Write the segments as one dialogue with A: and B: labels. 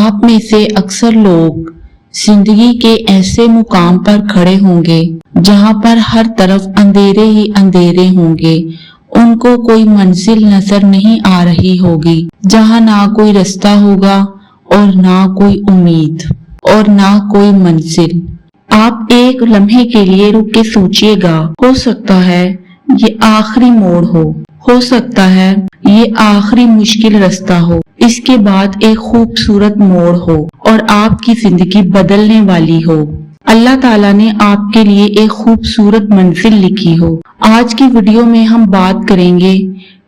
A: آپ میں سے اکثر لوگ زندگی کے ایسے مقام پر کھڑے ہوں گے جہاں پر ہر طرف اندھیرے ہی اندھیرے ہوں گے. ان کو کوئی منزل نظر نہیں آ رہی ہوگی، جہاں نہ کوئی رستہ ہوگا اور نہ کوئی امید اور نہ کوئی منزل. آپ ایک لمحے کے لیے رک کے سوچئے گا، ہو سکتا ہے یہ آخری موڑ ہو سکتا ہے یہ آخری مشکل رستہ ہو، اس کے بعد ایک خوبصورت موڑ ہو اور آپ کی زندگی بدلنے والی ہو. اللہ تعالیٰ نے آپ کے لیے ایک خوبصورت منزل لکھی ہو. آج کی ویڈیو میں ہم بات کریں گے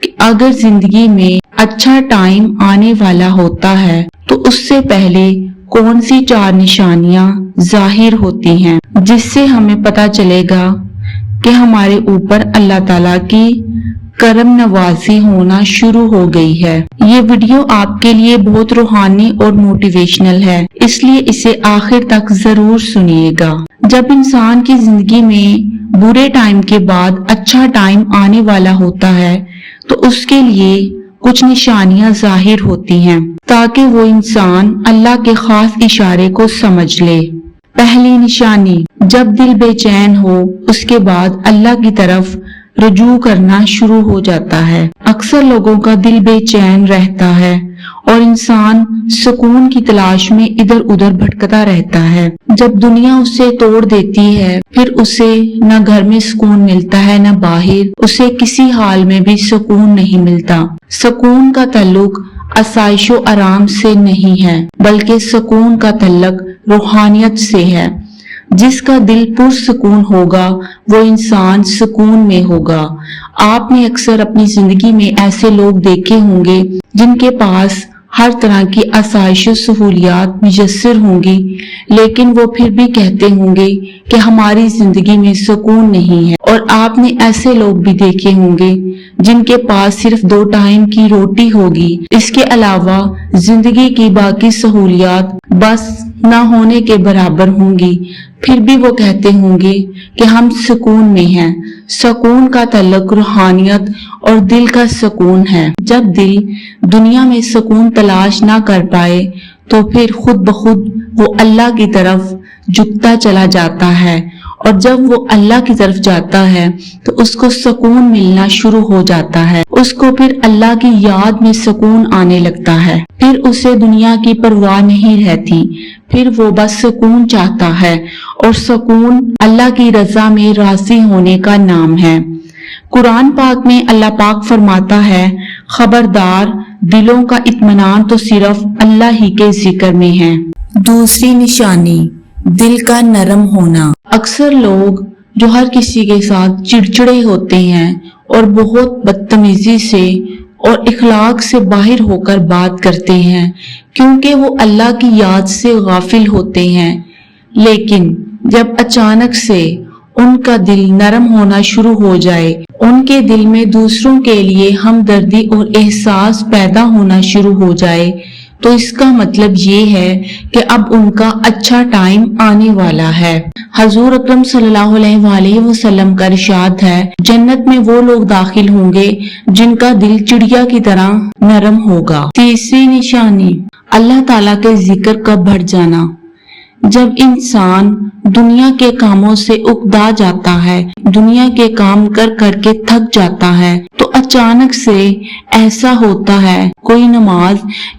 A: کہ اگر زندگی میں اچھا ٹائم آنے والا ہوتا ہے تو اس سے پہلے کون سی 4 نشانیاں ظاہر ہوتی ہیں جس سے ہمیں پتہ چلے گا کہ ہمارے اوپر اللہ تعالیٰ کی کرم نوازی ہونا شروع ہو گئی ہے. یہ ویڈیو آپ کے لیے بہت روحانی اور موٹیویشنل ہے، اس لیے اسے آخر تک ضرور سنیے گا. جب انسان کی زندگی میں برے ٹائم کے بعد اچھا ٹائم آنے والا ہوتا ہے تو اس کے لیے کچھ نشانیاں ظاہر ہوتی ہیں تاکہ وہ انسان اللہ کے خاص اشارے کو سمجھ لے. پہلی نشانی، جب دل بے چین ہو اس کے بعد اللہ کی طرف رجوع کرنا شروع ہو جاتا ہے. اکثر لوگوں کا دل بے چین رہتا ہے اور انسان سکون کی تلاش میں ادھر ادھر بھٹکتا رہتا ہے. جب دنیا اسے توڑ دیتی ہے پھر اسے نہ گھر میں سکون ملتا ہے نہ باہر، اسے کسی حال میں بھی سکون نہیں ملتا. سکون کا تعلق آسائش و آرام سے نہیں ہے بلکہ سکون کا تعلق روحانیت سے ہے. جس کا دل پرسکون ہوگا وہ انسان سکون میں ہوگا. آپ نے اکثر اپنی زندگی میں ایسے لوگ دیکھے ہوں گے جن کے پاس ہر طرح کی آسائش و سہولیات میسر ہوں گی، لیکن وہ پھر بھی کہتے ہوں گے کہ ہماری زندگی میں سکون نہیں ہے. اور آپ نے ایسے لوگ بھی دیکھے ہوں گے جن کے پاس صرف 2 ٹائم کی روٹی ہوگی، اس کے علاوہ زندگی کی باقی سہولیات بس نہ ہونے کے برابر ہوں گی، پھر بھی وہ کہتے ہوں گے کہ ہم سکون میں ہیں. سکون کا تعلق روحانیت اور دل کا سکون ہے. جب دل دنیا میں سکون تلاش نہ کر پائے تو پھر خود بخود وہ اللہ کی طرف جھکتا چلا جاتا ہے، اور جب وہ اللہ کی طرف جاتا ہے تو اس کو سکون ملنا شروع ہو جاتا ہے. اس کو پھر اللہ کی یاد میں سکون آنے لگتا ہے، پھر اسے دنیا کی پرواہ نہیں رہتی، پھر وہ بس سکون چاہتا ہے، اور سکون اللہ کی رضا میں راضی ہونے کا نام ہے. قرآن پاک میں اللہ پاک فرماتا ہے، خبردار دلوں کا اطمینان تو صرف اللہ ہی کے ذکر میں ہے. دوسری نشانی، دل کا نرم ہونا. اکثر لوگ جو ہر کسی کے ساتھ چڑچڑے ہوتے ہیں اور بہت بدتمیزی سے اور اخلاق سے باہر ہو کر بات کرتے ہیں کیونکہ وہ اللہ کی یاد سے غافل ہوتے ہیں، لیکن جب اچانک سے ان کا دل نرم ہونا شروع ہو جائے، ان کے دل میں دوسروں کے لیے ہمدردی اور احساس پیدا ہونا شروع ہو جائے تو اس کا مطلب یہ ہے کہ اب ان کا اچھا ٹائم آنے والا ہے. حضور اکرم صلی اللہ علیہ وآلہ وسلم کا ارشاد ہے، جنت میں وہ لوگ داخل ہوں گے جن کا دل چڑیا کی طرح نرم ہوگا. تیسری نشانی، اللہ تعالیٰ کے ذکر کا بڑھ جانا. جب انسان دنیا کے کاموں سے اکتا جاتا ہے، دنیا کے کام کر کر کے تھک جاتا ہے تو اچانک سے ایسا ہوتا ہے کوئی نماز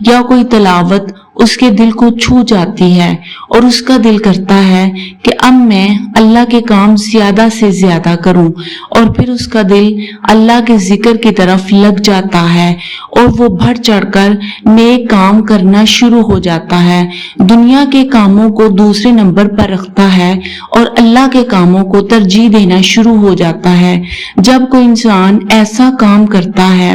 A: یا کوئی تلاوت اس کے دل کو چھو جاتی ہے اور اس کا دل کرتا ہے کہ اب میں اللہ کے کام زیادہ سے زیادہ کروں، اور پھر اس کا دل اللہ کے ذکر کی طرف لگ جاتا ہے اور وہ بڑھ چڑھ کر نیک کام کرنا شروع ہو جاتا ہے. دنیا کے کاموں کو دوسرے نمبر پر رکھتا ہے اور اللہ کے کاموں کو ترجیح دینا شروع ہو جاتا ہے. جب کوئی انسان ایسا کام کرتا ہے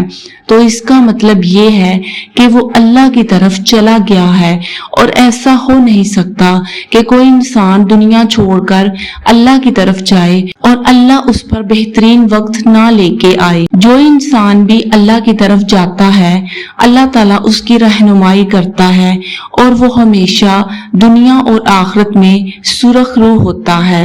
A: تو اس کا مطلب یہ ہے کہ وہ اللہ کی طرف چلا گیا ہے، اور ایسا ہو نہیں سکتا کہ کوئی انسان دنیا چھوڑ کر اللہ کی طرف جائے اور اللہ اس پر بہترین وقت نہ لے کے آئے. جو انسان بھی اللہ کی طرف جاتا ہے اللہ تعالیٰ اس کی رہنمائی کرتا ہے اور وہ ہمیشہ دنیا اور آخرت میں سرخرو ہوتا ہے.